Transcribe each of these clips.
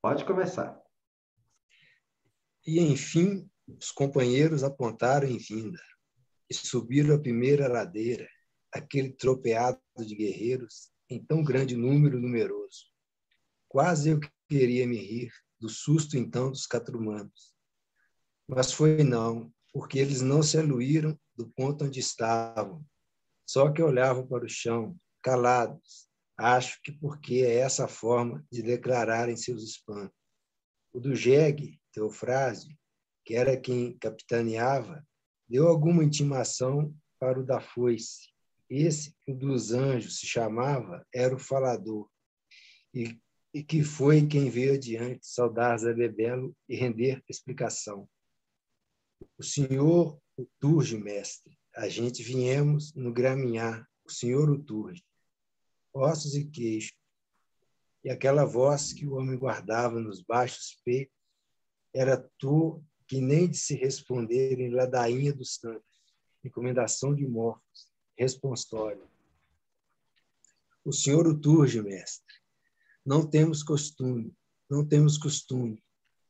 Pode começar. E, enfim, os companheiros apontaram em vinda e subiram a primeira ladeira, aquele tropeado de guerreiros em tão grande número numeroso. Quase eu queria me rir do susto, então, dos catrumanos. Mas foi não, porque eles não se aluíram do ponto onde estavam, só que olhavam para o chão, calados, acho que porque é essa forma de declararem seus espantos. O do jegue, Teofrásio, que era quem capitaneava, deu alguma intimação para o da foice. Esse, o dos anjos, se chamava, era o falador, e que foi quem veio adiante saudar Zebebelo e render explicação. O senhor o turge, mestre, a gente viemos no graminhar, o senhor o turge, ossos e queixo, e aquela voz que o homem guardava nos baixos peitos era tu que nem de se responder em ladainha dos santos, encomendação de mortos, responsório. O senhor o turge, mestre. Não temos costume,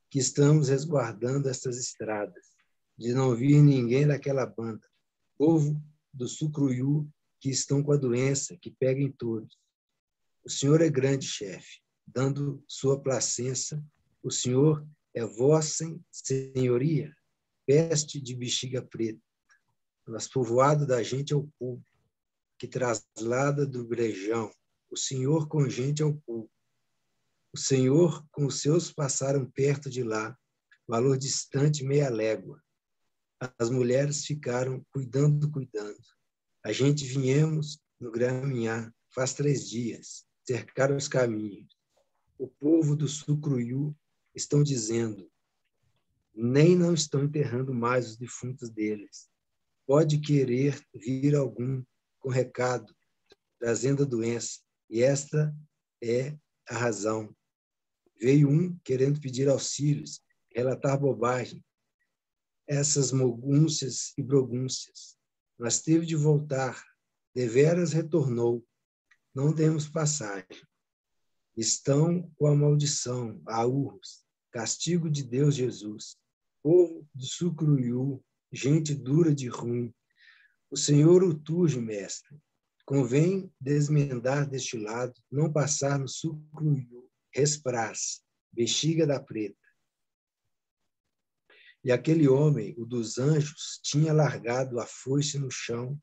que estamos resguardando estas estradas, de não vir ninguém daquela banda, povo do Sucruiú, que estão com a doença, que pega em todos. O senhor é grande, chefe, dando sua placença. O senhor é vossa senhoria, peste de bexiga preta. Mas povoado da gente é o povo, que traslada do brejão. O senhor com gente é o povo. O senhor com os seus passaram perto de lá, valor distante meia légua. As mulheres ficaram cuidando. A gente viemos no graminhar, faz 3 dias, cercaram os caminhos. O povo do Sucruiú estão dizendo, nem não estão enterrando mais os defuntos deles. Pode querer vir algum com recado, trazendo a doença, e esta é a razão. Veio um querendo pedir auxílios, relatar bobagem, essas mogúncias e brogúncias. Mas teve de voltar, deveras retornou, não demos passagem. Estão com a maldição, a urros, castigo de Deus Jesus. Povo do Sucruiú, gente dura de ruim. O Senhor o turge, mestre. Convém desmendar deste lado, não passar no Sucruiú, respraz, bexiga da preta. E aquele homem, o dos anjos, tinha largado a foice no chão,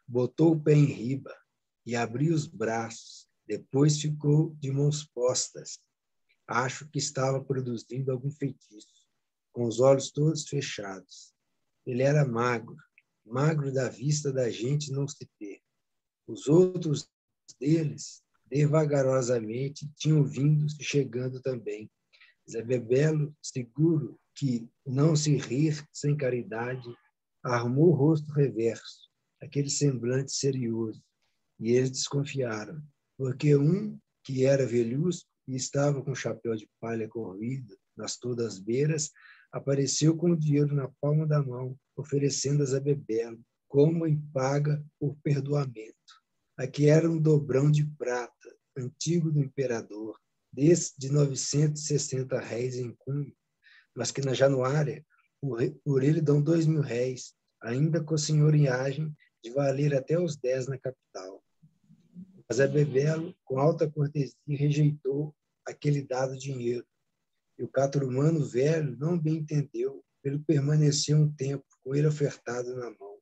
botou o pé em riba e abriu os braços, depois ficou de mãos postas. Acho que estava produzindo algum feitiço, com os olhos todos fechados. Ele era magro, magro da vista da gente não se ter. Os outros deles, devagarosamente, tinham vindo chegando também. Zebebelo, seguro que não se rir sem caridade, armou o rosto reverso, aquele semblante serioso, e eles desconfiaram, porque um que era velhusco e estava com o chapéu de palha corrido nas todas as beiras, apareceu com o dinheiro na palma da mão, oferecendo a Zebebelo como em paga por perdoamento. Aqui era um dobrão de prata, antigo do imperador, desse de 960 réis em cunho, mas que na Januária, por ele dão 2.000 réis, ainda com a senhorinhagem de valer até os 10 na capital. Mas Zebebelo, com alta cortesia, rejeitou aquele dado dinheiro. E o catrumano velho não bem entendeu, ele permaneceu um tempo com ele ofertado na mão.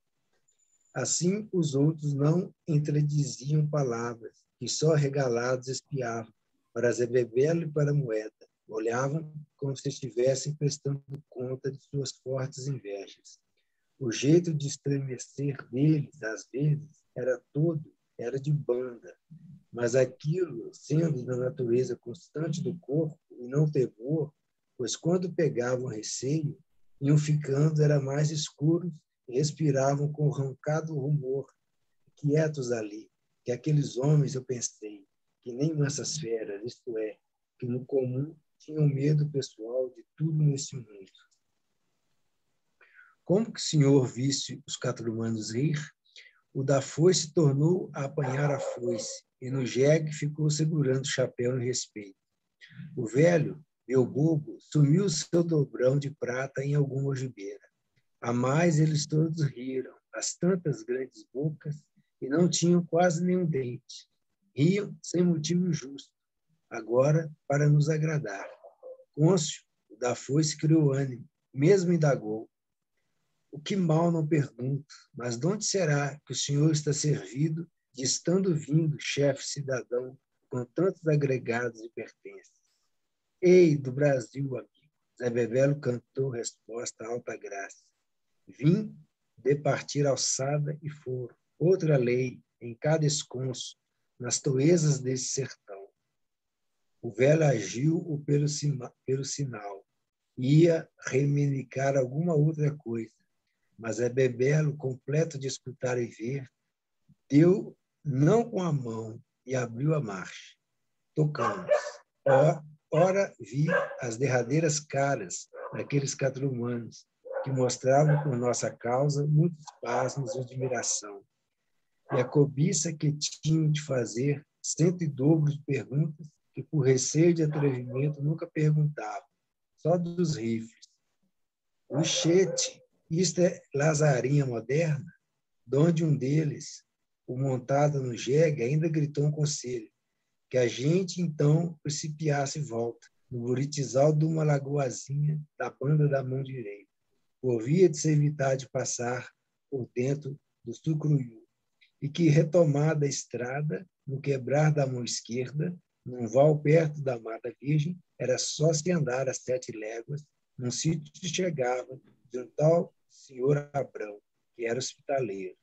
Assim, os outros não entrediziam palavras, e só regalados espiavam para Zebebelo e para a moeda. Olhavam como se estivessem prestando conta de suas fortes invejas. O jeito de estremecer deles, às vezes, era de banda, mas aquilo, sendo da natureza constante do corpo e não temor, pois quando pegavam receio, iam ficando era mais escuros e respiravam com roncado rumor, quietos ali, que aqueles homens, eu pensei, que nem massas feras, isto é, que no comum tinham medo pessoal de tudo nesse mundo. Como que o senhor visse os catrumanos rir, o da foice tornou a apanhar a foice, e no jegue ficou segurando o chapéu em respeito. O velho, Meu bobo sumiu o seu dobrão de prata em alguma algibeira. A mais eles todos riram, as tantas grandes bocas, e não tinham quase nenhum dente. Riam sem motivo justo, agora para nos agradar. Côncio, o da foice, criou ânimo, mesmo indagou. O que mal não pergunto, mas de onde será que o senhor está servido de estando vindo, chefe cidadão, com tantos agregados e pertences? Ei, do Brasil, amigo! Zé Bebelo cantou resposta à alta graça. Vim de partir alçada e foro, outra lei em cada esconso, nas toezas desse sertão. O velho agiu-o pelo sinal, ia remenicar alguma outra coisa, mas é Bebelo, completo de escutar e ver, deu não com a mão e abriu a marcha. Tocamos. Ora vi as derradeiras caras daqueles catrumanos, que mostravam por nossa causa muitos pasmos e admiração. E a cobiça que tinham de fazer 100 e dobro de perguntas que, por receio de atrevimento, nunca perguntavam, só dos rifles. Uxete, isto é lazarinha moderna? Donde um deles, o montado no jegue, ainda gritou um conselho, que a gente, então, principiasse volta, no buritizal de uma lagoazinha da banda da mão direita, por via de se evitar de passar por dentro do Sucruiú, e que, retomada a estrada, no quebrar da mão esquerda, num val perto da Mata Virgem, era só se andar as 7 léguas, num sítio que chegava de um tal senhor Abrão, que era hospitaleiro.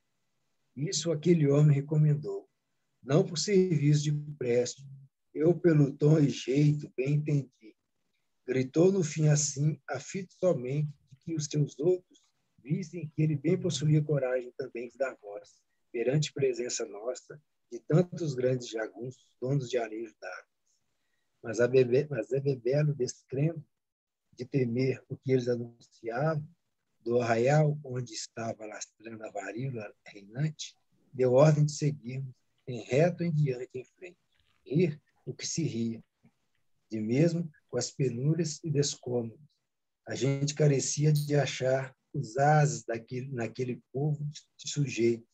Isso aquele homem recomendou, não por serviço de empréstimo, eu pelo tom e jeito bem entendi. Gritou no fim assim, a fim somente de que os seus outros vissem que ele bem possuía coragem também de dar voz, perante presença nossa, de tantos grandes jagunços, donos de arejo d'água. Mas é Bebelo, descrendo de temer o que eles anunciavam, do arraial onde estava lastrando a varíola reinante, deu ordem de seguirmos em reto em diante em frente. Rir o que se ria, de mesmo com as penúrias e descômodos. A gente carecia de achar os ases naquele povo de sujeitos,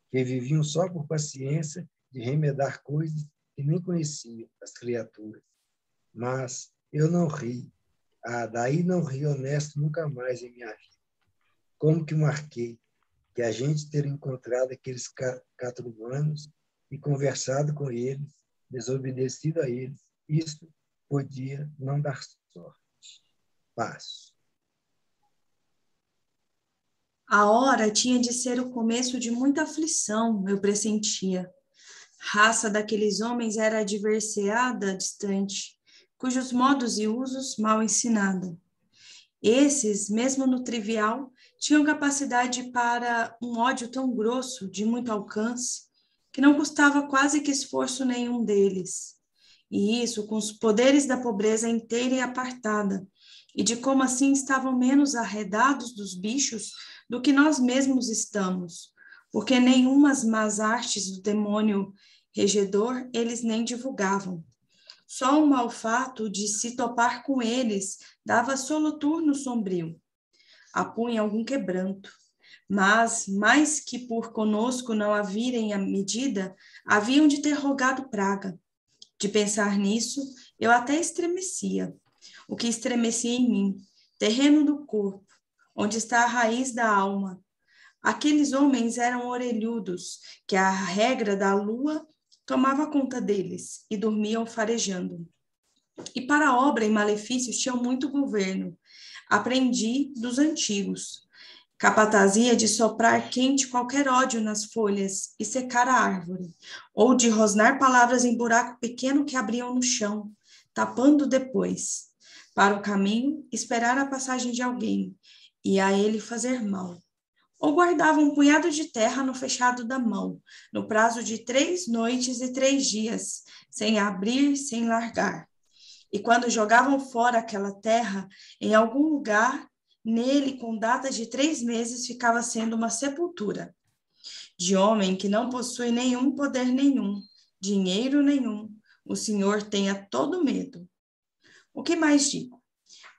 que viviam só por paciência de remedar coisas que nem conheciam as criaturas. Mas eu não ri. Daí não ri honesto nunca mais em minha vida. Como que marquei que a gente ter encontrado aqueles catrumanos e conversado com eles, desobedecido a eles, isso podia não dar sorte. Passo. A hora tinha de ser o começo de muita aflição, eu pressentia. Raça daqueles homens era adverseada, distante, cujos modos e usos mal ensinada. Esses, mesmo no trivial, tinham capacidade para um ódio tão grosso, de muito alcance, que não custava quase que esforço nenhum deles. E isso com os poderes da pobreza inteira e apartada, e de como assim estavam menos arredados dos bichos do que nós mesmos estamos, porque nenhumas más artes do demônio regedor eles nem divulgavam. Só o mau fato de se topar com eles dava soloturno sombrio, apunha algum quebranto. Mas, mais que por conosco não haverem a medida, haviam de ter rogado praga. De pensar nisso, eu até estremecia. O que estremecia em mim, terreno do corpo, onde está a raiz da alma. Aqueles homens eram orelhudos, que a regra da lua tomava conta deles e dormiam farejando. E para a obra e malefícios tinham muito governo. Aprendi dos antigos. Capatazia de soprar quente qualquer ódio nas folhas e secar a árvore, ou de rosnar palavras em buraco pequeno que abriam no chão, tapando depois. Para o caminho, esperar a passagem de alguém, e a ele fazer mal. Ou guardava um punhado de terra no fechado da mão, no prazo de 3 noites e 3 dias, sem abrir, sem largar. E quando jogavam fora aquela terra, em algum lugar, nele, com data de 3 meses, ficava sendo uma sepultura. De homem que não possui nenhum poder nenhum, dinheiro nenhum, o Senhor tenha todo medo. O que mais digo?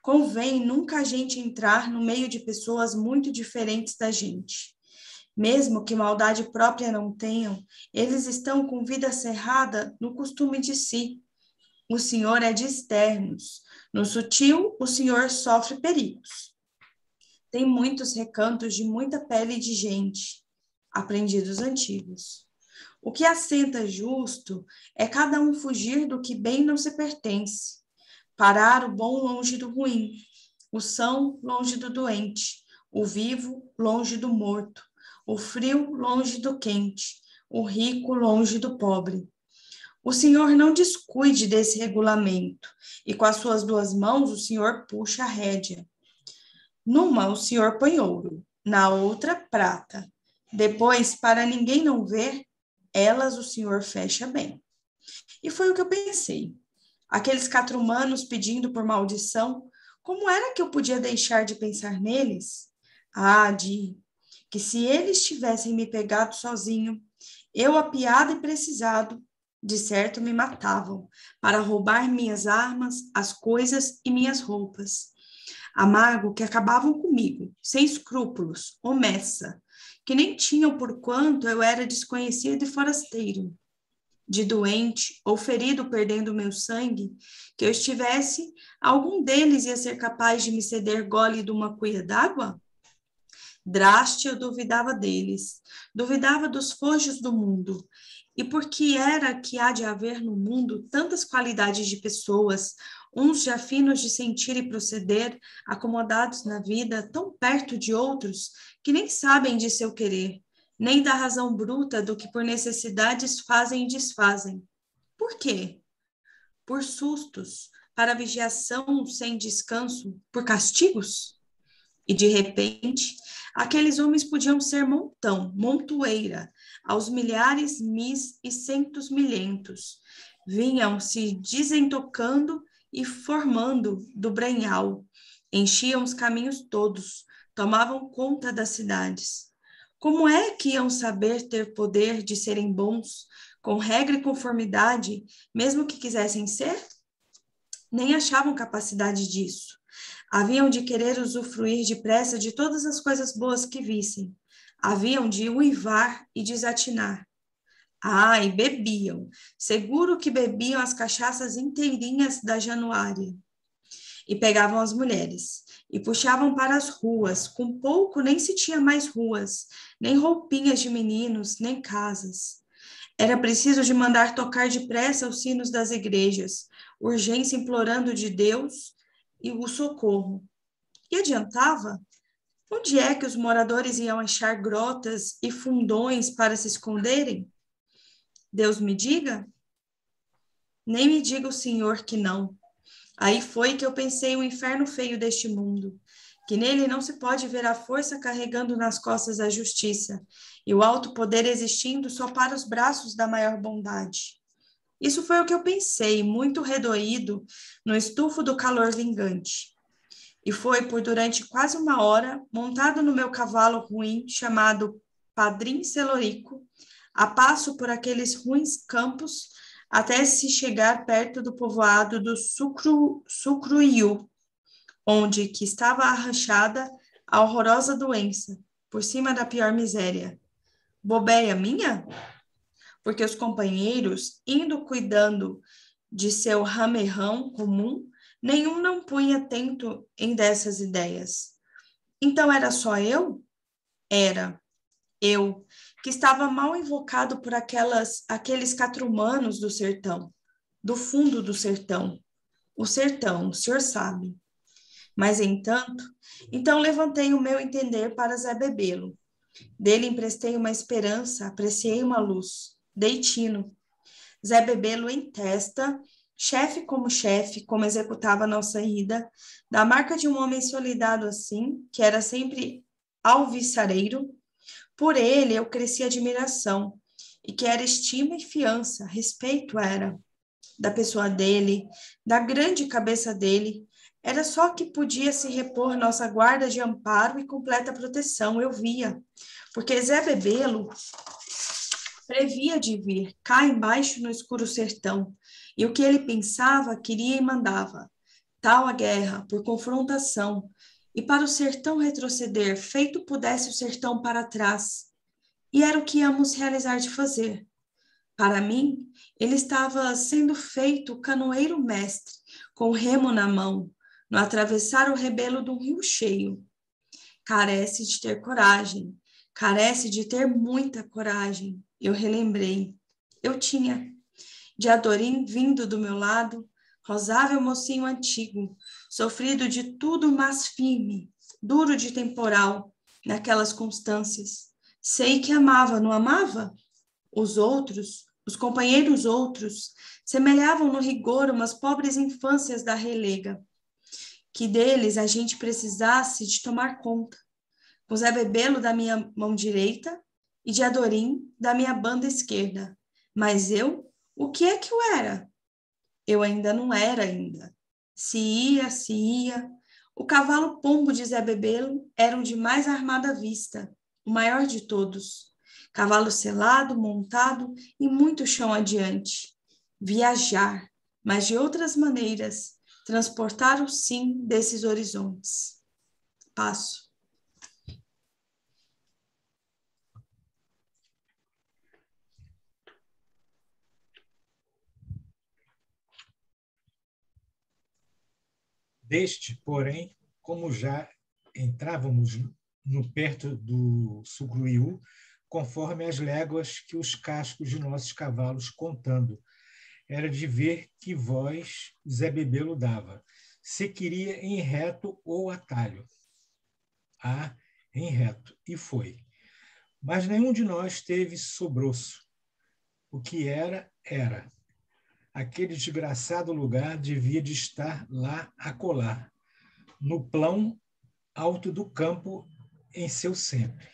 Convém nunca a gente entrar no meio de pessoas muito diferentes da gente. Mesmo que maldade própria não tenham, eles estão com vida cerrada no costume de si. O Senhor é de externos. No sutil, o Senhor sofre perigos. Tem muitos recantos de muita pele de gente. Aprendi dos antigos. O que assenta justo é cada um fugir do que bem não se pertence. Parar o bom longe do ruim, o são longe do doente, o vivo longe do morto, o frio longe do quente, o rico longe do pobre. O Senhor não descuide desse regulamento, e com as suas duas mãos o Senhor puxa a rédea. Numa o Senhor põe ouro, na outra prata. Depois, para ninguém não ver, elas o Senhor fecha bem. E foi o que eu pensei. Aqueles catrumanos pedindo por maldição, como era que eu podia deixar de pensar neles? Ah, Di, que se eles tivessem me pegado sozinho, eu apiado e precisado, de certo me matavam, para roubar minhas armas, as coisas e minhas roupas. Amargo que acabavam comigo, sem escrúpulos, omessa, que nem tinham por quanto eu era desconhecido e forasteiro. De doente ou ferido perdendo meu sangue, que eu estivesse, algum deles ia ser capaz de me ceder gole de uma cuia d'água? Draste eu duvidava deles, duvidava dos fojos do mundo, e por que era que há de haver no mundo tantas qualidades de pessoas, uns já finos de sentir e proceder, acomodados na vida, tão perto de outros, que nem sabem de seu querer, nem da razão bruta do que por necessidades fazem e desfazem. Por quê? Por sustos, para vigiação sem descanso, por castigos? E, de repente, aqueles homens podiam ser montão, montoeira, aos milhares, mis e centos milhentos. Vinham se desentocando e formando do brenhal, enchiam os caminhos todos, tomavam conta das cidades. Como é que iam saber ter poder de serem bons, com regra e conformidade, mesmo que quisessem ser? Nem achavam capacidade disso. Haviam de querer usufruir depressa de todas as coisas boas que vissem. Haviam de uivar e desatinar. Ah, e bebiam. Seguro que bebiam as cachaças inteirinhas da Januária. E pegavam as mulheres. E puxavam para as ruas. Com pouco nem se tinha mais ruas, nem roupinhas de meninos, nem casas. Era preciso de mandar tocar depressa os sinos das igrejas, urgência implorando de Deus e o socorro. E adiantava? Onde é que os moradores iam achar grotas e fundões para se esconderem? Deus me diga? Nem me diga o Senhor que não. Aí foi que eu pensei o inferno feio deste mundo, que nele não se pode ver a força carregando nas costas a justiça, e o alto poder existindo só para os braços da maior bondade. Isso foi o que eu pensei, muito redoído, no estufo do calor vingante. E foi por durante quase uma hora, montado no meu cavalo ruim, chamado Padrim Celorico, a passo por aqueles ruins campos, até se chegar perto do povoado do Sucruiú, onde que estava arranchada a horrorosa doença, por cima da pior miséria. Bobeia minha? Porque os companheiros, indo cuidando de seu ramerrão comum, nenhum não punha tento em dessas ideias. Então era só eu? Era eu, que estava mal invocado por aqueles catrumanos do sertão, do fundo do sertão. O sertão, o senhor sabe. Mas, então levantei o meu entender para Zé Bebelo. Dele emprestei uma esperança, apreciei uma luz. Dei tino. Zé Bebelo em testa, chefe, como executava a nossa ida, da marca de um homem solidado assim, que era sempre alvissareiro. Por ele eu cresci admiração, e que era estima e fiança, respeito era. Da pessoa dele, da grande cabeça dele, era só que podia se repor nossa guarda de amparo e completa proteção, eu via, porque Zé Bebelo previa de vir cá embaixo no escuro sertão, e o que ele pensava, queria e mandava. Tal a guerra, por confrontação, e para o sertão retroceder, feito pudesse o sertão para trás. E era o que íamos realizar de fazer. Para mim, ele estava sendo feito canoeiro mestre, com remo na mão, no atravessar o rebelo de um rio cheio. Carece de ter coragem, carece de ter muita coragem. Eu relembrei. Eu tinha. De Adorim vindo do meu lado, rosável mocinho antigo, sofrido de tudo, mas firme, duro de temporal, naquelas constâncias. Sei que amava, não amava? Os outros, os companheiros outros, semelhavam no rigor umas pobres infâncias da relega, que deles a gente precisasse de tomar conta, com Zé Bebelo da minha mão direita e de Adorim da minha banda esquerda. Mas eu, o que é que eu era? Eu ainda não era ainda. Se ia, se ia. O cavalo pombo de Zé Bebelo era o de mais armada vista, o maior de todos. Cavalo selado, montado e muito chão adiante. Viajar, mas de outras maneiras, transportar o sim desses horizontes. Passo. Deste, porém, como já entrávamos no perto do Sucruiú, conforme as léguas que os cascos de nossos cavalos contando, era de ver que voz Zé Bebelo dava, se queria em reto ou atalho. Ah, em reto, e foi. Mas nenhum de nós teve sobroço. O que era, era. Aquele desgraçado lugar devia de estar lá a colar, no plão alto do campo em seu sempre.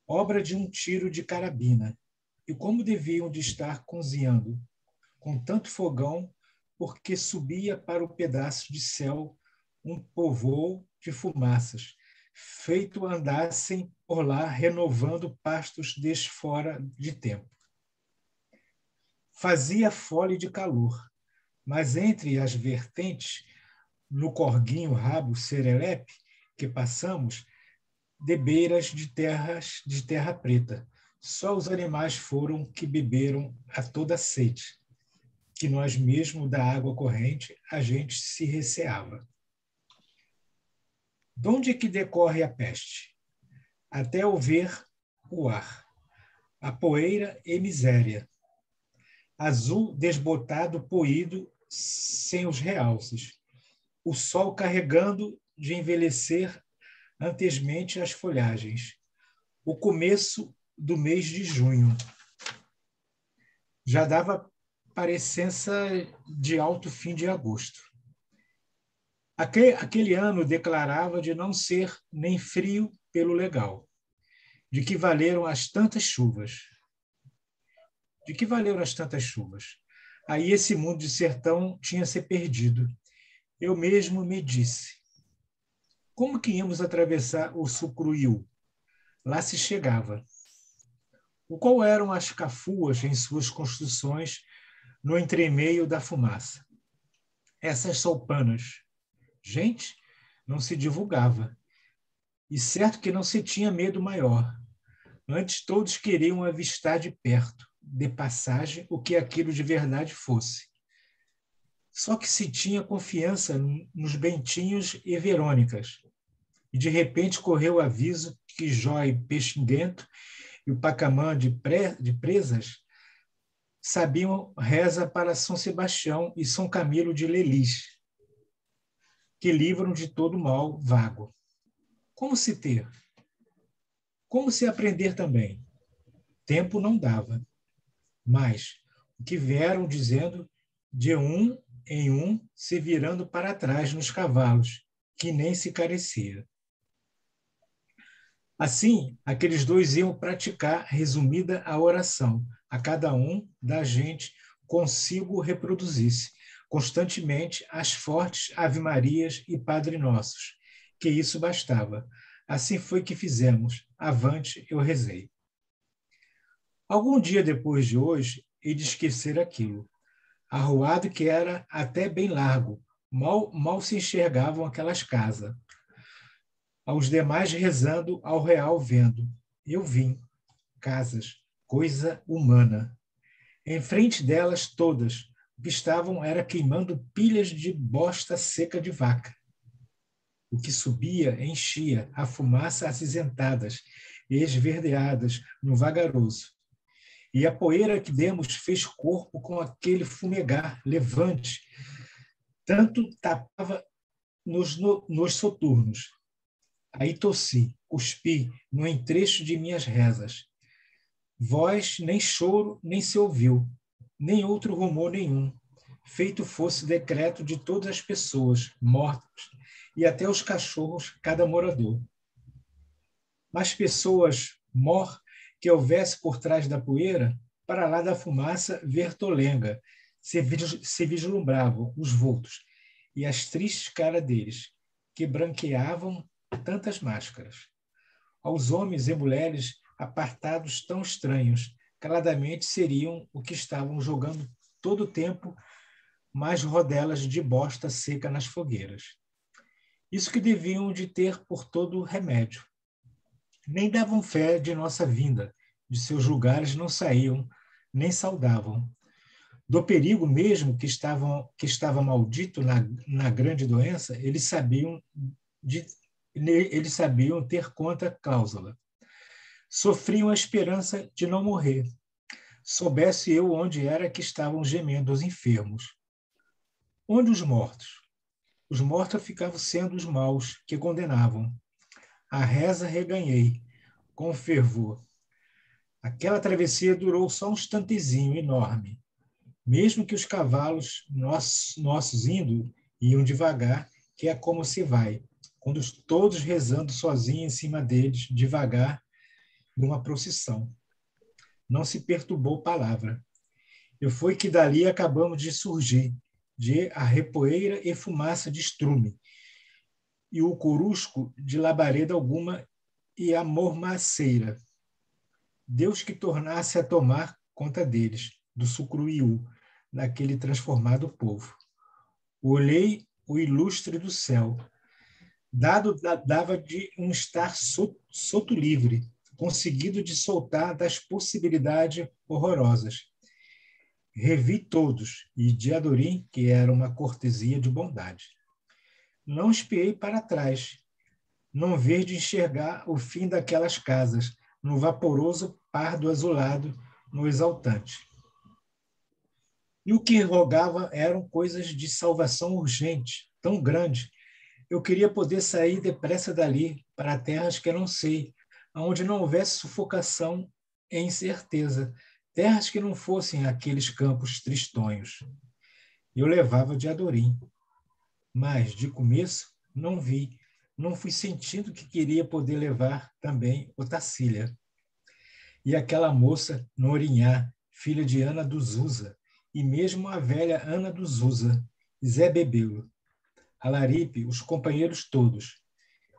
Obra de um tiro de carabina. E como deviam de estar cozinhando com tanto fogão, porque subia para o pedaço de céu um povoo de fumaças, feito andassem por lá renovando pastos desfora de tempo. Fazia fole de calor, mas entre as vertentes, no corguinho rabo serelepe que passamos, de beiras de terra preta. Só os animais foram que beberam a toda sede, que nós mesmo da água corrente a gente se receava. De onde é que decorre a peste? Até o ver o ar, a poeira e miséria, azul desbotado, poído, sem os realces, o sol carregando de envelhecer antesmente as folhagens, o começo do mês de junho. Já dava parecença de alto fim de agosto. Aquele ano declarava de não ser nem frio pelo legal. De que valeram as tantas chuvas? De que valeram as tantas chuvas? Aí esse mundo de sertão tinha se perdido. Eu mesmo me disse, como que íamos atravessar o Sucruiú? Lá se chegava. O qual eram as cafuas em suas construções no entremeio da fumaça? Essas soupanas. Gente, não se divulgava. E certo que não se tinha medo maior. Antes todos queriam avistar de perto, de passagem, o que aquilo de verdade fosse. Só que se tinha confiança nos Bentinhos e Verônicas. E de repente correu o aviso que Jó e Peixinguento e o Pacamã de Presas sabiam reza para São Sebastião e São Camilo de Lelis, que livram de todo mal vago. Como se ter? Como se aprender também? Tempo não dava. Mas o que vieram dizendo de um em um se virando para trás nos cavalos, que nem se carecia. Assim, aqueles dois iam praticar resumida a oração, a cada um da gente consigo reproduzisse constantemente as fortes Ave-Marias e Padre Nossos, que isso bastava. Assim foi que fizemos. Avante, eu rezei. Algum dia depois de hoje, hei de esquecer aquilo. Arruado que era até bem largo, Mal se enxergavam aquelas casas. Aos demais rezando, ao real vendo. Eu vim, casas, coisa humana. Em frente delas todas, o que estavam era queimando pilhas de bosta seca de vaca. O que subia enchia a fumaça acinzentadas e esverdeadas no vagaroso. E a poeira que demos fez corpo com aquele fumegar levante, tanto tapava nos soturnos. Aí tossi, cuspi no entrecho de minhas rezas. Voz, nem choro, nem se ouviu, nem outro rumor nenhum, feito fosse decreto de todas as pessoas mortas e até os cachorros, cada morador. Mas pessoas mor que houvesse por trás da poeira, para lá da fumaça vertolenga, se vislumbravam os vultos e as tristes caras deles, que branqueavam tantas máscaras. Aos homens e mulheres apartados tão estranhos, caladamente seriam o que estavam jogando todo o tempo mais rodelas de bosta seca nas fogueiras. Isso que deviam de ter por todo remédio. Nem davam fé de nossa vinda, de seus lugares não saíam, nem saudavam. Do perigo mesmo que estava maldito na grande doença, eles sabiam ter conta cláusula. Sofriam a esperança de não morrer. Soubesse eu onde era que estavam gemendo os enfermos. Onde os mortos? Os mortos ficavam sendo os maus que condenavam. A reza reganhei, com fervor. Aquela travessia durou só um instantezinho enorme. Mesmo que os cavalos nossos iam devagar, que é como se vai, quando todos rezando sozinhos em cima deles, devagar, numa procissão. Não se perturbou palavra. E foi que dali acabamos de surgir, de arrepoeira e fumaça de estrume, e o corusco de labareda alguma e a mormaceira. Deus que tornasse a tomar conta deles, do sucruiú, daquele transformado povo. Olhei o ilustre do céu. Dava de um estar solto livre, conseguido de soltar das possibilidades horrorosas. Revi todos, e de Adorim, que era uma cortesia de bondade. Não espiei para trás, não ver de enxergar o fim daquelas casas, no vaporoso pardo azulado, no exaltante. E o que rogava eram coisas de salvação urgente, tão grande. Eu queria poder sair depressa dali, para terras que eu não sei, onde não houvesse sufocação e incerteza, terras que não fossem aqueles campos tristonhos. Eu levava de Adorim, mas, de começo, não vi, não fui sentindo que queria poder levar também Otacília. E aquela moça, Norinhá, filha de Ana do Zusa, e mesmo a velha Ana do Zusa, Zé Bebelo, Alaripe, os companheiros todos.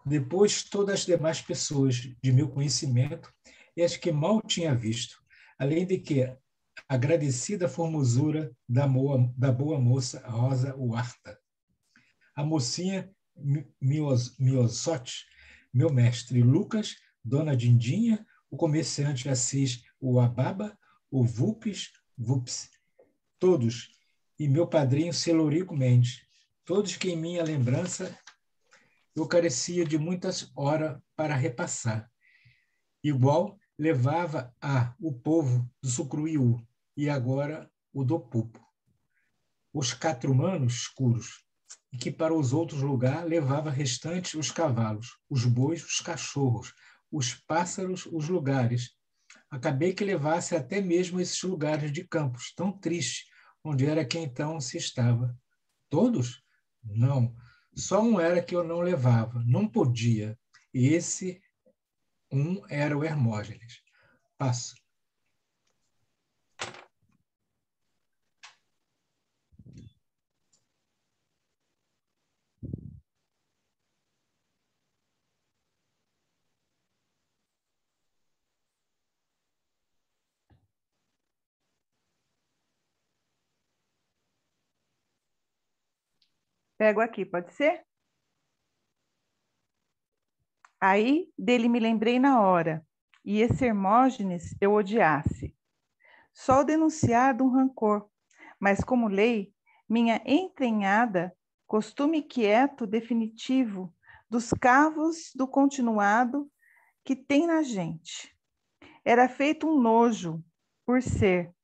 Depois, todas as demais pessoas de meu conhecimento e as que mal tinha visto, além de que agradecida formosura da boa moça Rosa Huarta. A mocinha Miosote, meu mestre Lucas, dona Dindinha, o comerciante Assis, o Ababa, o Vups, todos, e meu padrinho Celorico Mendes, todos que em minha lembrança eu carecia de muitas horas para repassar. Igual levava o povo do Sucruiú e agora o do Pupo. Os catrumanos escuros, e que para os outros lugares levava restantes os cavalos, os bois, os cachorros, os pássaros, os lugares. Acabei que levasse até mesmo esses lugares de campos, tão tristes, onde era que então se estava. Todos? Não. Só um era que eu não levava, não podia. E esse um era o Hermógenes. Passo. Pego aqui, pode ser? Aí dele me lembrei na hora, e esse Hermógenes eu odiasse. Só o denunciado um rancor, mas como lei, minha entranhada, costume quieto, definitivo, dos cavos do continuado que tem na gente. Era feito um nojo, por ser.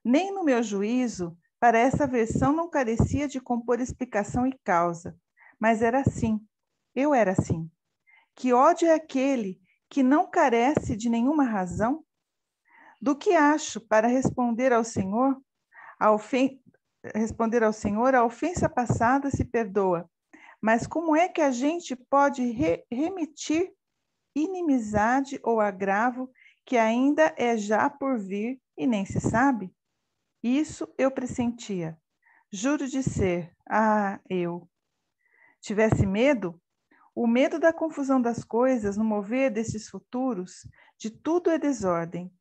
Nem no meu juízo, para essa versão não carecia de compor explicação e causa, mas era assim, eu era assim. Que ódio é aquele que não carece de nenhuma razão? Do que acho para responder ao Senhor, a ofensa passada se perdoa, mas como é que a gente pode remitir inimizade ou agravo que ainda é já por vir e nem se sabe? Isso eu pressentia. Juro de ser, eu tivesse medo, o medo da confusão das coisas no mover destes futuros, de tudo é desordem.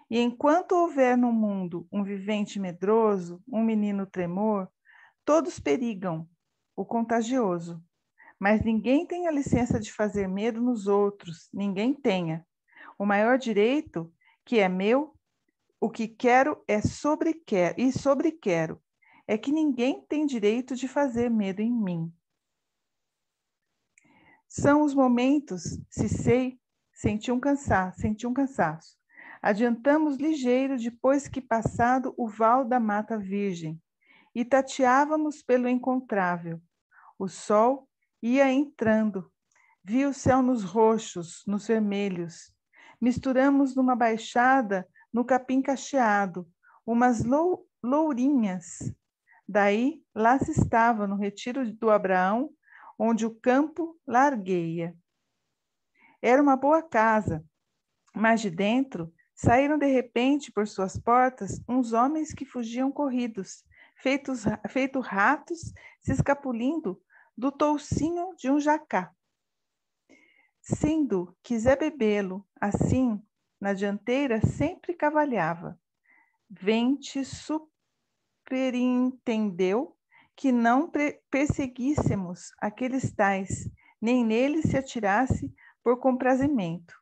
E enquanto houver no mundo um vivente medroso, um menino tremor, todos perigam, o contagioso. Mas ninguém tem a licença de fazer medo nos outros, ninguém tenha. O maior direito, que é meu, o que quero é sobrequero, é que ninguém tem direito de fazer medo em mim. São os momentos, se sei, senti um cansaço. Adiantamos ligeiro depois que passado o val da mata virgem, e tateávamos pelo encontrável. O sol ia entrando, vi o céu nos roxos, nos vermelhos. Misturamos numa baixada, no capim cacheado, umas lourinhas. Daí, lá se estava, no retiro do Abraão, onde o campo largueia. Era uma boa casa, mas de dentro saíram de repente por suas portas uns homens que fugiam corridos, feito ratos se escapulindo do toucinho de um jacá. Sendo quiser bebê-lo, assim, na dianteira sempre cavalhava. Vente superintendeu que não perseguíssemos aqueles tais, nem neles se atirasse por comprazimento.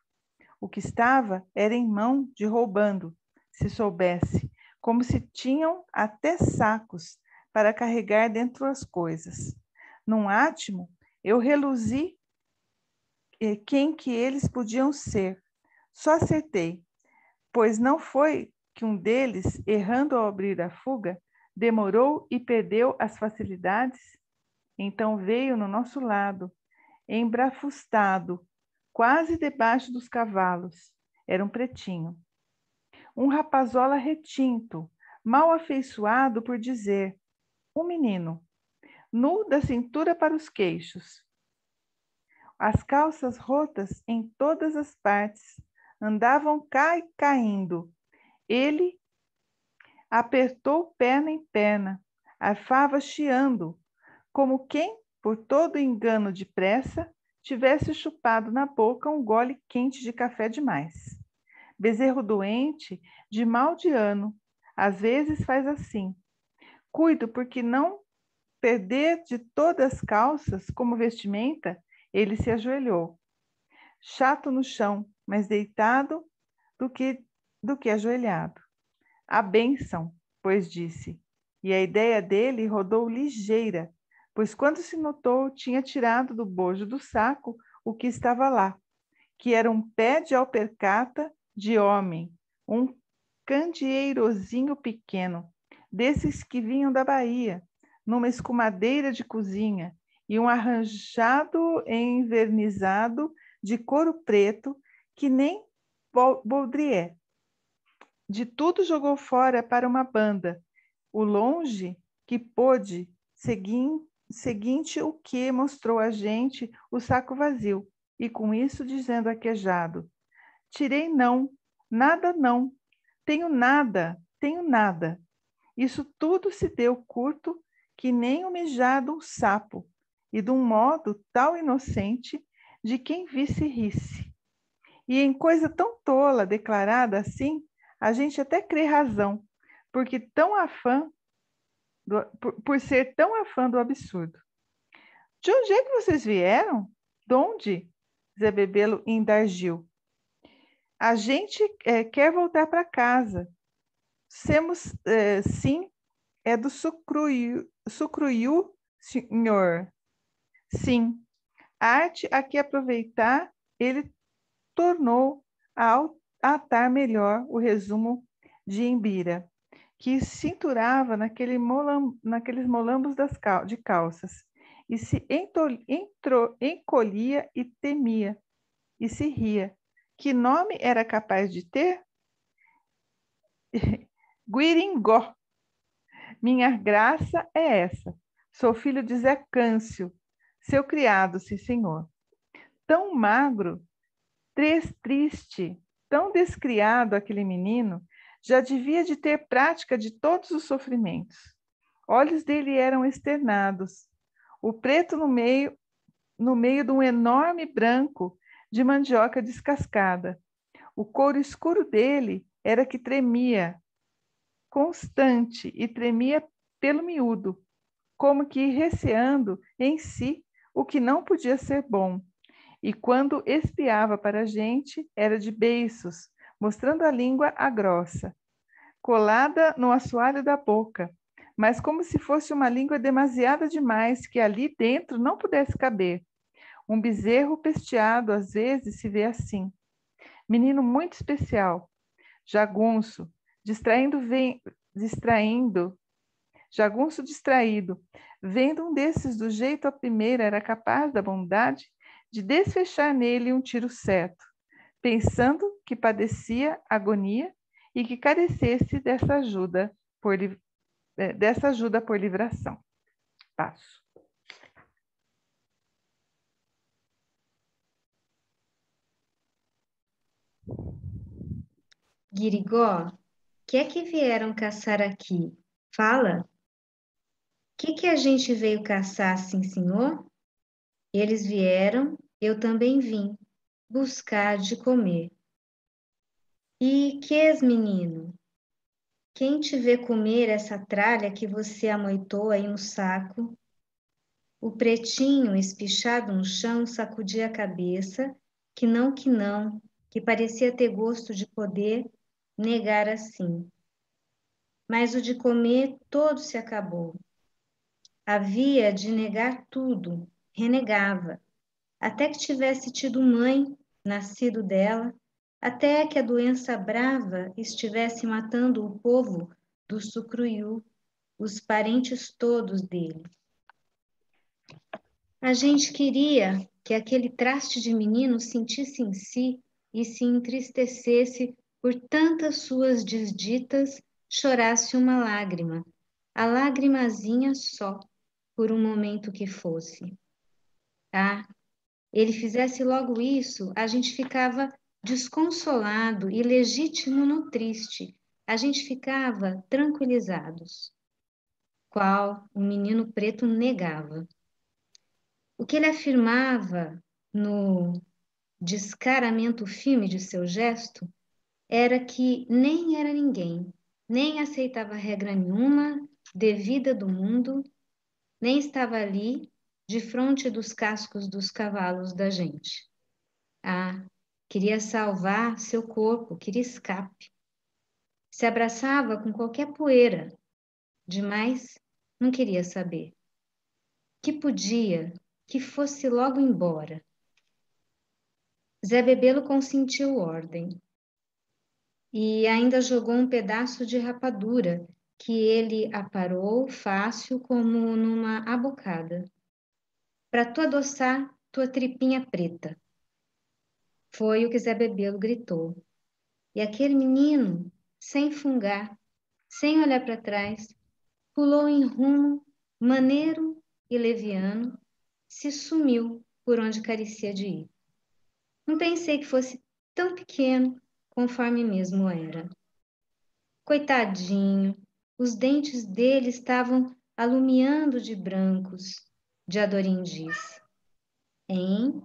O que estava era em mão de roubando, se soubesse, como se tinham até sacos para carregar dentro as coisas. Num átimo, eu reluzi quem que eles podiam ser. Só acertei, pois não foi que um deles, errando ao abrir a fuga, demorou e perdeu as facilidades? Então veio no nosso lado, embrafustado, quase debaixo dos cavalos. Era um pretinho. Um rapazola retinto, mal afeiçoado por dizer, um menino, nu da cintura para os queixos. As calças rotas em todas as partes, andavam caindo. Ele apertou perna em perna, arfava chiando, como quem, por todo engano de pressa, tivesse chupado na boca um gole quente de café demais. Bezerro doente, de mal de ano, às vezes faz assim. Cuido porque não perder de todas as calças como vestimenta, ele se ajoelhou. Chato no chão, mas deitado do que ajoelhado. A bênção, pois disse, e a ideia dele rodou ligeira, pois quando se notou, tinha tirado do bojo do saco o que estava lá, que era um pé de alpercata de homem, um candeeirozinho pequeno, desses que vinham da Bahia, numa escumadeira de cozinha, e um arranjado envernizado de couro preto, que nem Baudrier. De tudo jogou fora para uma banda, o longe que pôde, seguinte o que mostrou a gente o saco vazio, e com isso dizendo aquejado, tirei não, nada não, tenho nada. Isso tudo se deu curto que nem o mijado um sapo, e de um modo tal inocente de quem visse risse. E em coisa tão tola declarada assim, a gente até crê razão, porque por ser tão afã do absurdo. De onde é que vocês vieram? De onde? Zé Bebelo indargiu. A gente quer voltar para casa. Sim, é do Sucruiu, senhor. Sim, arte a que aproveitar, ele tornou a atar melhor o resumo de Embira, que cinturava naqueles molambos de calças, e se encolhia e temia, e se ria. Que nome era capaz de ter? Guiringó. Minha graça é essa. Sou filho de Zé Câncio, seu criado, sim, senhor. Tão magro, triste, tão descriado aquele menino, já devia de ter prática de todos os sofrimentos. Olhos dele eram externados, o preto no meio de um enorme branco de mandioca descascada. O couro escuro dele era que tremia, constante, e tremia pelo miúdo, como que receando em si o que não podia ser bom. E quando espiava para a gente, era de beiços, mostrando a língua à grossa, colada no assoalho da boca, mas como se fosse uma língua demasiada demais, que ali dentro não pudesse caber. Um bezerro pesteado, às vezes, se vê assim. Menino muito especial, jagunço, jagunço distraído, vendo um desses do jeito à primeira, era capaz da bondade de desfechar nele um tiro certo, pensando que padecia agonia e que carecesse dessa ajuda por livração. Passo. Guirigó, que é que vieram caçar aqui? Fala. Que a gente veio caçar, sim, senhor? Eles vieram, eu também vim, buscar de comer. E és, menino? Quem te vê comer essa tralha que você amoitou aí no saco? O pretinho, espichado no chão, sacudia a cabeça, que não, que parecia ter gosto de poder negar assim. Mas o de comer todo se acabou. Havia de negar tudo, renegava, até que tivesse tido mãe, nascido dela, até que a doença brava estivesse matando o povo do Sucruiú, os parentes todos dele. A gente queria que aquele traste de menino sentisse em si e se entristecesse por tantas suas desditas, chorasse uma lágrima, a lagrimazinha só, por um momento que fosse. Ah, ele fizesse logo isso, a gente ficava desconsolado e legítimo no triste, a gente ficava tranquilizados. Qual o menino preto negava. O que ele afirmava no descaramento firme de seu gesto era que nem era ninguém, nem aceitava regra nenhuma devida do mundo, nem estava ali defronte dos cascos dos cavalos da gente. Ah, queria salvar seu corpo, queria escape. Se abraçava com qualquer poeira, demais não queria saber. Que podia, que fosse logo embora. Zé Bebelo consentiu ordem e ainda jogou um pedaço de rapadura que ele aparou fácil como numa abocada. Para tu adoçar tua tripinha preta. Foi o que Zé Bebelo gritou. E aquele menino, sem fungar, sem olhar para trás, pulou em rumo maneiro e leviano, se sumiu por onde carecia de ir. Não pensei que fosse tão pequeno, conforme mesmo era. Coitadinho, os dentes dele estavam alumiando de brancos, de adorindis. Hein?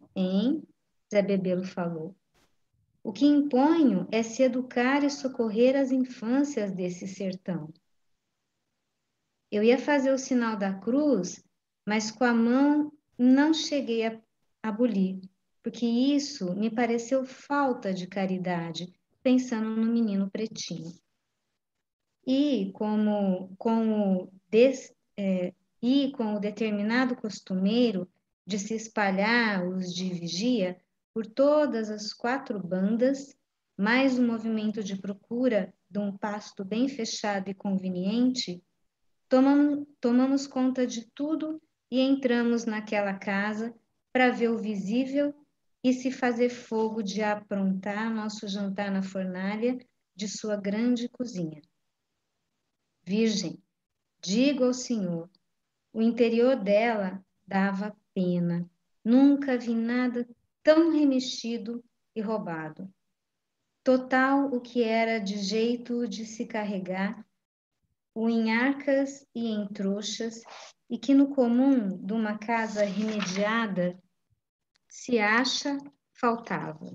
Zé Bebelo falou. O que imponho é se educar e socorrer as infâncias desse sertão. Eu ia fazer o sinal da cruz, mas com a mão não cheguei a abolir, porque isso me pareceu falta de caridade, pensando no menino pretinho. E com o determinado costumeiro de se espalhar os de vigia por todas as 4 bandas, mais um movimento de procura de um pasto bem fechado e conveniente, tomamos conta de tudo e entramos naquela casa para ver o visível e se fazer fogo de aprontar nosso jantar na fornalha de sua grande cozinha. Virgem, digo ao Senhor, o interior dela dava pena. Nunca vi nada tão remexido e roubado. Total o que era de jeito de se carregar, o em arcas e em trouxas, e que no comum de uma casa remediada se acha, faltava.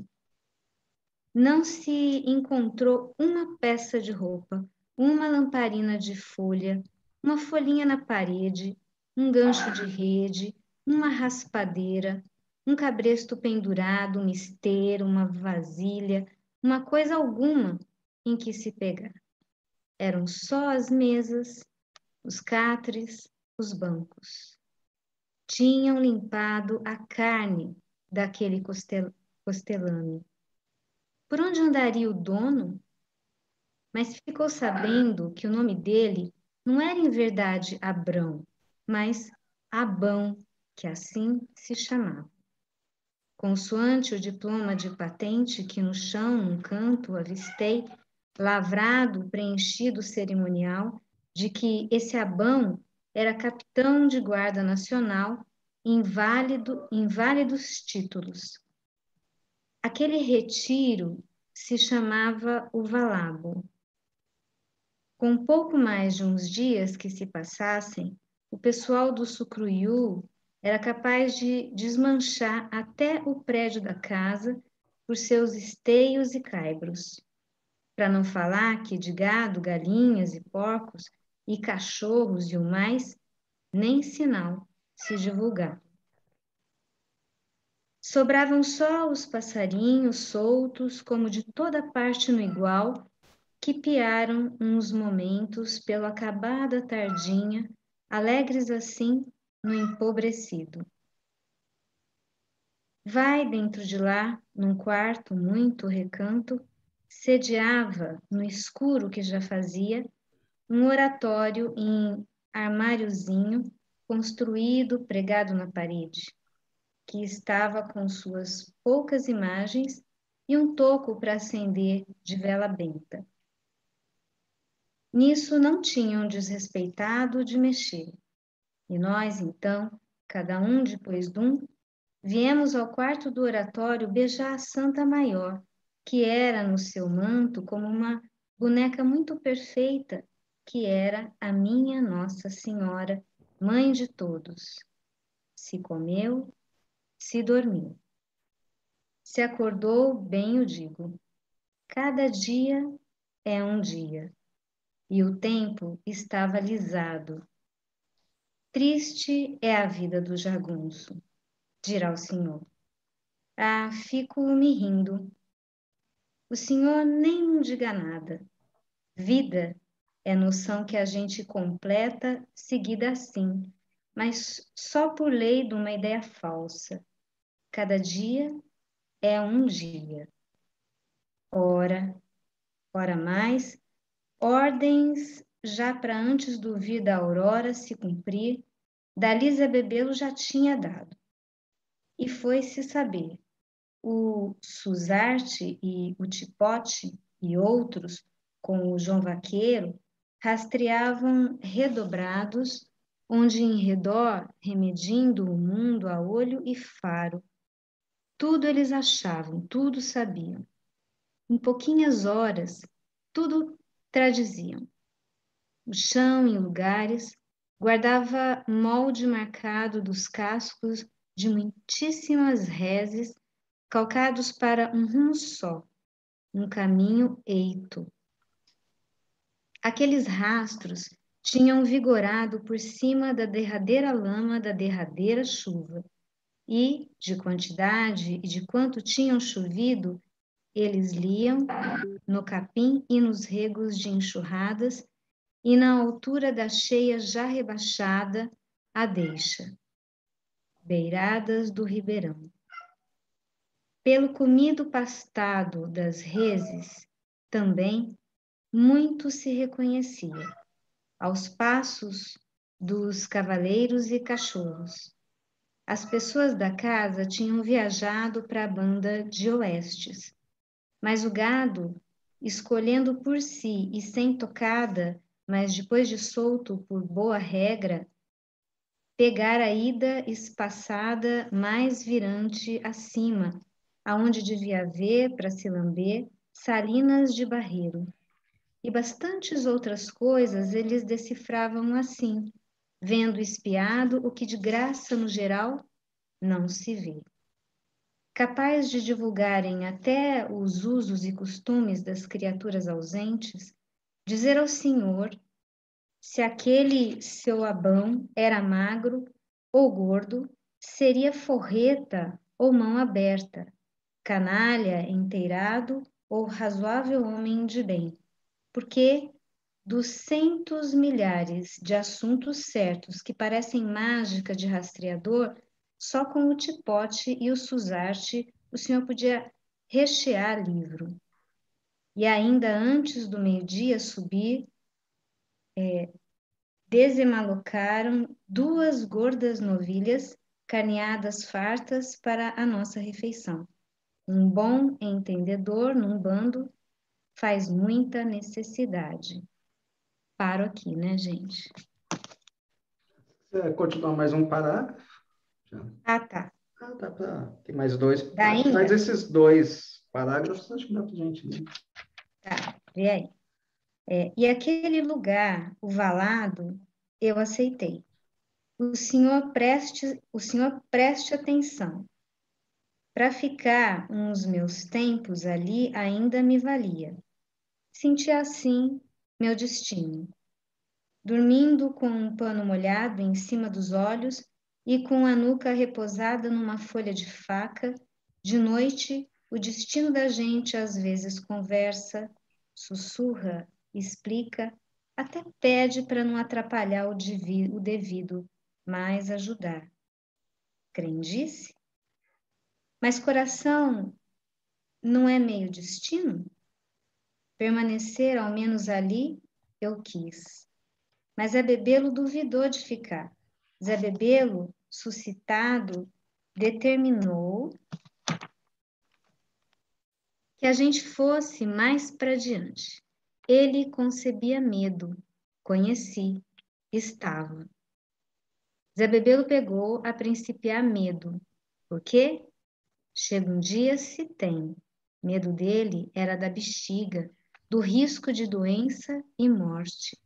Não se encontrou uma peça de roupa, uma lamparina de folha, uma folhinha na parede, um gancho de rede, uma raspadeira, um cabresto pendurado, uma esteira, uma vasilha, uma coisa alguma em que se pegar. Eram só as mesas, os catres, os bancos. Tinham limpado a carne daquele costelame. Por onde andaria o dono? Mas ficou sabendo que o nome dele não era em verdade Abrão, mas Abão, que assim se chamava. Consoante o diploma de patente que no chão, num canto, avistei, lavrado, preenchido cerimonial, de que esse Abão era capitão de guarda nacional, inválidos títulos. Aquele retiro se chamava o Valabo. Com pouco mais de uns dias que se passassem, o pessoal do Sucruiú era capaz de desmanchar até o prédio da casa por seus esteios e caibros. Para não falar que de gado, galinhas e porcos e cachorros e o mais, nem sinal se divulgava. Sobravam só os passarinhos soltos, como de toda parte no igual, que piaram uns momentos pela acabada tardinha, alegres assim no empobrecido. Vai dentro de lá, num quarto muito recanto, sediava, no escuro que já fazia, um oratório em armáriozinho, construído, pregado na parede, que estava com suas poucas imagens e um toco para acender de vela benta. Nisso não tinham desrespeitado de mexer. E nós, então, cada um depois de um, viemos ao quarto do oratório beijar a Santa Maior, que era no seu manto como uma boneca muito perfeita, que era a minha Nossa Senhora, mãe de todos. Se comeu, se dormiu. Se acordou, bem o digo. Cada dia é um dia. E o tempo estava lisado. Triste é a vida do jagunço, dirá o senhor. Ah, fico me rindo. O senhor nem não diga nada. Vida é noção que a gente completa seguida assim, mas só por lei de uma ideia falsa. Cada dia é um dia. Ora mais, ordens já para antes do vir da aurora se cumprir, da Lisa Bebelo já tinha dado. E foi-se saber. O Suzarte e o Tipote e outros, com o João Vaqueiro, rastreavam redobrados, onde em redor, remedindo o mundo a olho e faro. Tudo eles achavam, tudo sabiam. Em pouquinhas horas, tudo tradiziam. O chão, em lugares, guardava molde marcado dos cascos de muitíssimas reses, calcados para um rumo só, um caminho eito. Aqueles rastros tinham vigorado por cima da derradeira lama da derradeira chuva, e de quantidade e de quanto tinham chovido, eles liam no capim e nos regos de enxurradas, e na altura da cheia já rebaixada, a deixa, beiradas do ribeirão. Pelo comido pastado das reses, também muito se reconhecia, aos passos dos cavaleiros e cachorros. As pessoas da casa tinham viajado para a banda de oestes, mas o gado, escolhendo por si e sem tocada, mas depois de solto por boa regra, pegara a ida espaçada mais virante acima, aonde devia haver, para se lamber, salinas de barreiro. E bastantes outras coisas eles decifravam assim, vendo espiado o que de graça no geral não se vê. Capaz de divulgarem até os usos e costumes das criaturas ausentes, dizer ao Senhor se aquele seu Abão era magro ou gordo, seria forreta ou mão aberta, canalha inteirado ou razoável homem de bem, porque dos centos milhares de assuntos certos que parecem mágica de rastreador, só com o tipote e o suzarte o senhor podia rechear livro. E ainda antes do meio-dia subir, desemalocaram 2 gordas novilhas, carneadas fartas para a nossa refeição. Um bom entendedor num bando faz muita necessidade. Paro aqui, né, gente? Você continuar mais um parágrafo? Ah, tá. Dá pra... Tem mais 2. Dá ainda? Mas esses 2 parágrafos, acho que dá pra gente ler. Tá, vê aí. E aquele lugar, o valado, eu aceitei. O senhor preste atenção. Para ficar uns meus tempos ali ainda me valia. Senti assim meu destino. Dormindo com um pano molhado em cima dos olhos e com a nuca repousada numa folha de faca, de noite o destino da gente às vezes conversa, sussurra, explica, até pede para não atrapalhar o devido, mas ajudar. Crendice? Mas coração não é meio destino? Permanecer ao menos ali eu quis. Mas Zé Bebelo duvidou de ficar. Zé Bebelo, suscitado, determinou que a gente fosse mais para diante. Ele concebia medo. Conheci. Estava. Zé Bebelo pegou a principiar medo. Por quê? Chega um dia se tem. Medo dele era da bexiga, do risco de doença e morte,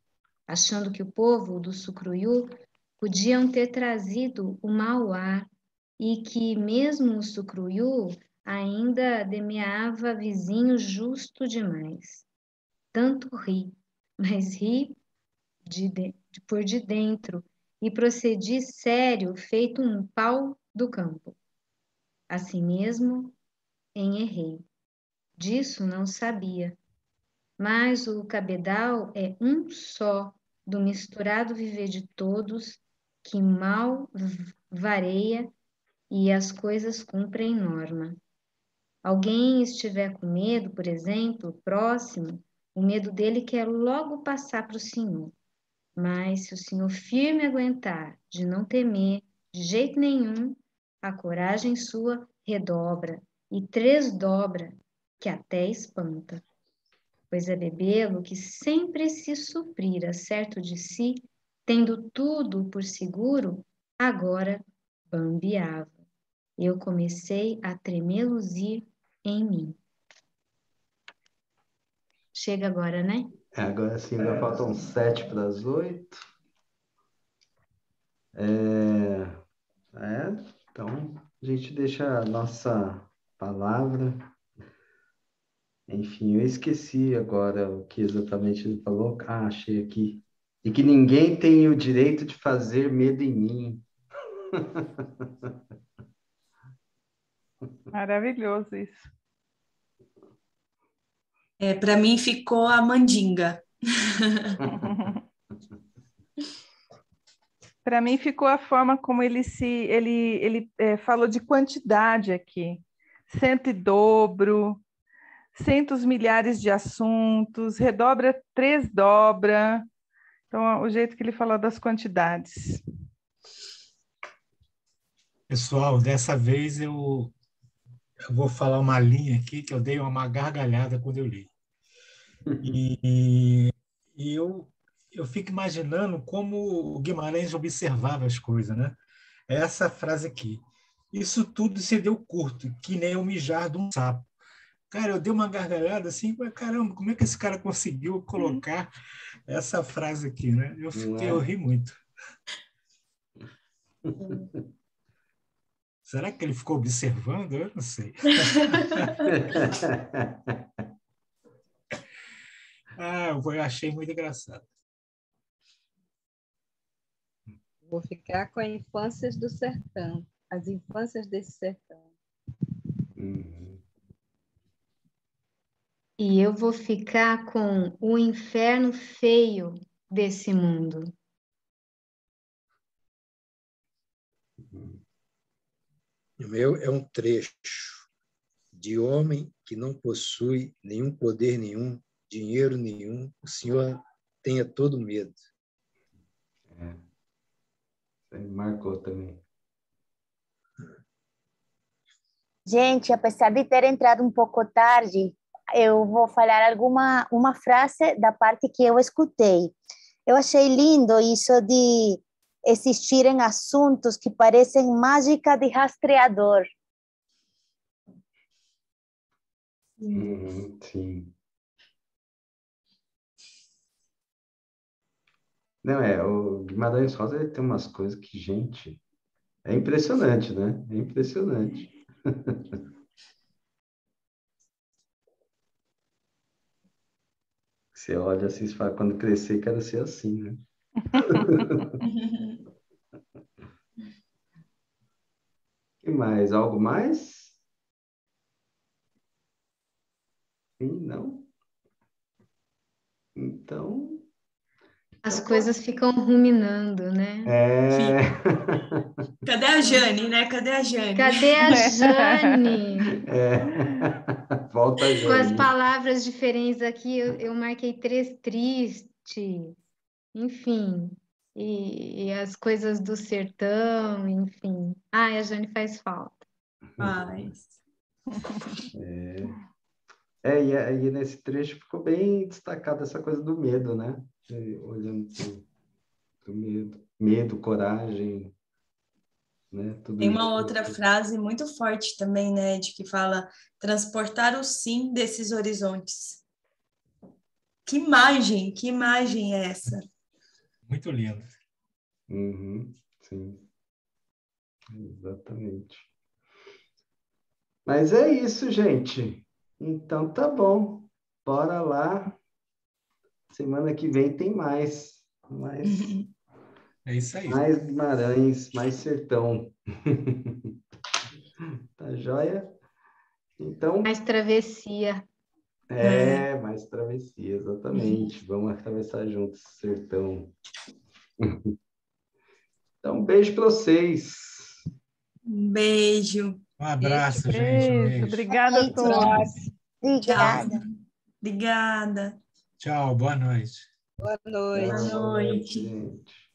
achando que o povo do Sucruiú podiam ter trazido o mau ar e que mesmo o Sucruiú ainda demeava vizinho justo demais. Tanto ri, mas ri por de dentro e procedi sério, feito um pau do campo. Assim mesmo, errei. Disso não sabia. Mas o cabedal é um só, do misturado viver de todos, que mal vareia e as coisas cumprem norma. Alguém estiver com medo, por exemplo, próximo, o medo dele quer logo passar para o senhor. Mas se o senhor firme aguentar, de não temer, de jeito nenhum, a coragem sua redobra e tresdobra, que até espanta. Pois é bebê-lo que sempre se suprira certo de si, tendo tudo por seguro, agora bambeava. Eu comecei a tremer-luzir em mim. Chega agora, né? Agora sim, ainda faltam 7 para as 8. Então, a gente deixa a nossa palavra. Enfim, eu esqueci agora o que exatamente ele falou. Ah, achei aqui. E que ninguém tem o direito de fazer medo em mim. Maravilhoso isso. Para mim ficou a mandinga. Para mim ficou a forma como ele falou de quantidade aqui. Cento e dobro, centos milhares de assuntos, redobra, três dobra. Então, o jeito que ele falou das quantidades. Pessoal, dessa vez eu vou falar uma linha aqui que eu dei uma gargalhada quando eu li. E eu fico imaginando como o Guimarães observava as coisas, né? Essa frase aqui. Isso tudo se deu curto, que nem o mijar de um sapo. Cara, eu dei uma gargalhada assim, caramba, como é que esse cara conseguiu colocar essa frase aqui, né? Eu ri muito. Será que ele ficou observando? Eu não sei. Eu achei muito engraçado. Vou ficar com as infâncias do sertão, as infâncias desse sertão. E eu vou ficar com o inferno feio desse mundo. O meu é um trecho de homem que não possui nenhum poder nenhum, dinheiro nenhum, o Senhor tenha todo medo. Me marcou também. Gente, apesar de ter entrado um pouco tarde, eu vou falar uma frase da parte que eu escutei. Eu achei lindo isso de existirem assuntos que parecem mágica de rastreador. Sim. Não, o Guimarães Rosa ele tem umas coisas que, gente, é impressionante, né? É impressionante. Você olha assim e fala, quando crescer, quero ser assim, né? Que mais? Algo mais? Sim, não? Então... As coisas ficam ruminando, né? Cadê a Jane, né? Cadê a Jane? Cadê a Jane? Volta a Com as Jane. palavras diferentes aqui, eu marquei triste, enfim, e as coisas do sertão, enfim. A Jane faz falta. E aí nesse trecho ficou bem destacado essa coisa do medo, né? Olhando pro medo, coragem, né? Tudo Tem uma isso. outra frase muito forte também, né, de que fala transportar o sim desses horizontes. Que imagem é essa? Muito lindo. Sim, exatamente. Mas é isso, gente. Então tá bom. Bora lá. Semana que vem tem mais. É isso aí. Mais Guimarães, mais sertão. Tá joia? Então... Mais travessia. Mais travessia, exatamente. Vamos atravessar juntos o sertão. Então, um beijo para vocês. Um beijo. Um abraço, gente. Um beijo. Obrigada a todos. Obrigada. Tchau. Obrigada. Tchau, boa noite. Boa noite. Boa noite, gente.